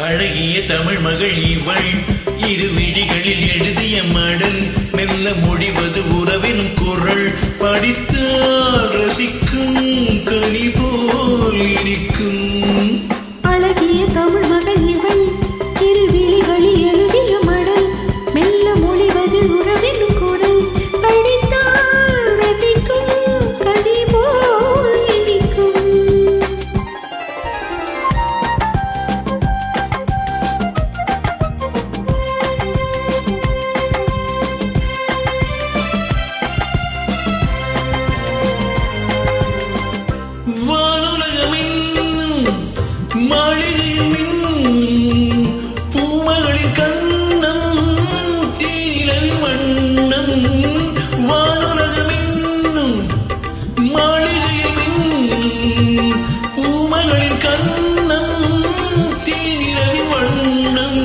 அழகிய தமிழ் மகள் இவள் இரு விழிகளில் எழுதிய மடல் மெல்ல மொழிவது உறவின் குரல் படித்தால் ரசிக்கும் கனி போல் இருக்கும். அழகிய தமிழ் மகள் இவள் இரு விழிகளில் எழுதிய மடல் மெல்ல மொழிவது உறவின் குரல் படித்தால் ரசிக்கும் கனி போல் இருக்கும். பூமகளின் கண்ணம் தீரவின் வண்ணம் வானுலகமென்னும் மாளிகையில் பூமகளின் கண்ணம் தீரவின் வண்ணம்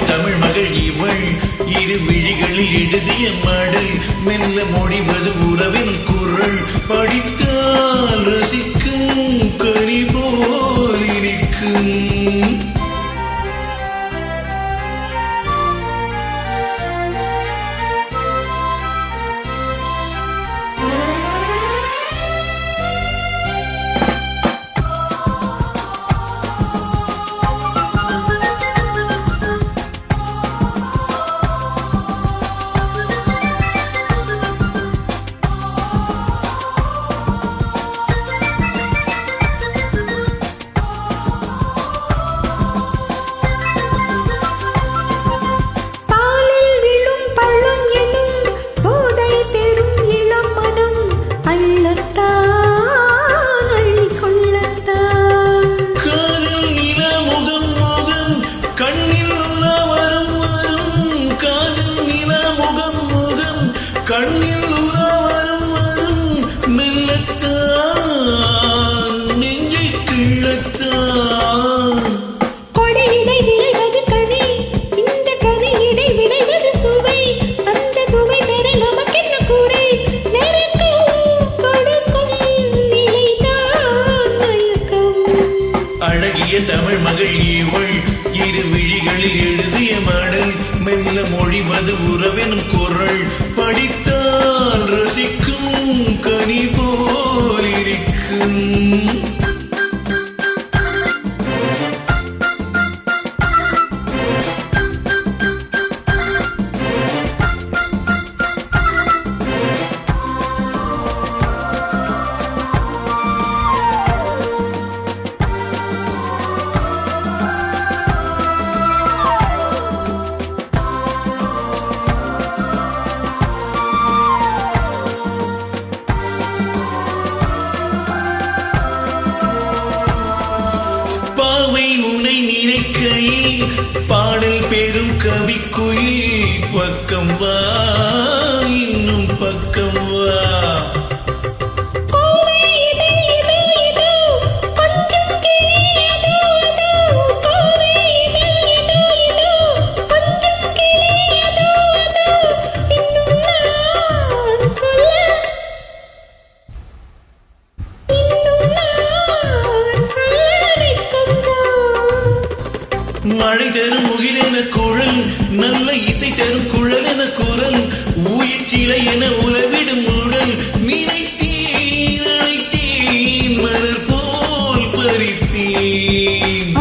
தமிழ் மகள் இவள் இரு விழிகளில் எழுதிய மடல் மெல்ல மொழிவது உறவின் குரல் படித்தால் ரசிக்கும் கனி போல் இருக்கும். கண்ணில் உறவரும் வரும் மெல்லத்தான் நெஞ்சை கிள்ளத்தான் கொடையிடை விளைவது கனி இந்த கனியிடை விளைவது சுவை அந்த சுவை பெற நமக்கென்ன குறை நெருக்கம் கொடுக்கும் நிலைதான் மயக்கம். அழகிய தமிழ் மகள் இவள் இரு விழிகளில் எழுதிய மடல் மெல்ல மொழிவது உறவின் குரல் படித்தால் ரசிக்கும் கனி போல் இருக்கும். உன்னை நினைக்கையில் பாடல் பெரும் கவிக்குயில் பக்கம் வா இன்னும் பக்கம் வா. மழை தரும் முகிலென குழல் நல்ல இசை தரும் குழல் என குரல் ஊயிற்சிலை என உலவிடும் உடல் நினைத்தேன் அழைத்தேன் மலர் போல் பறித்தேன்.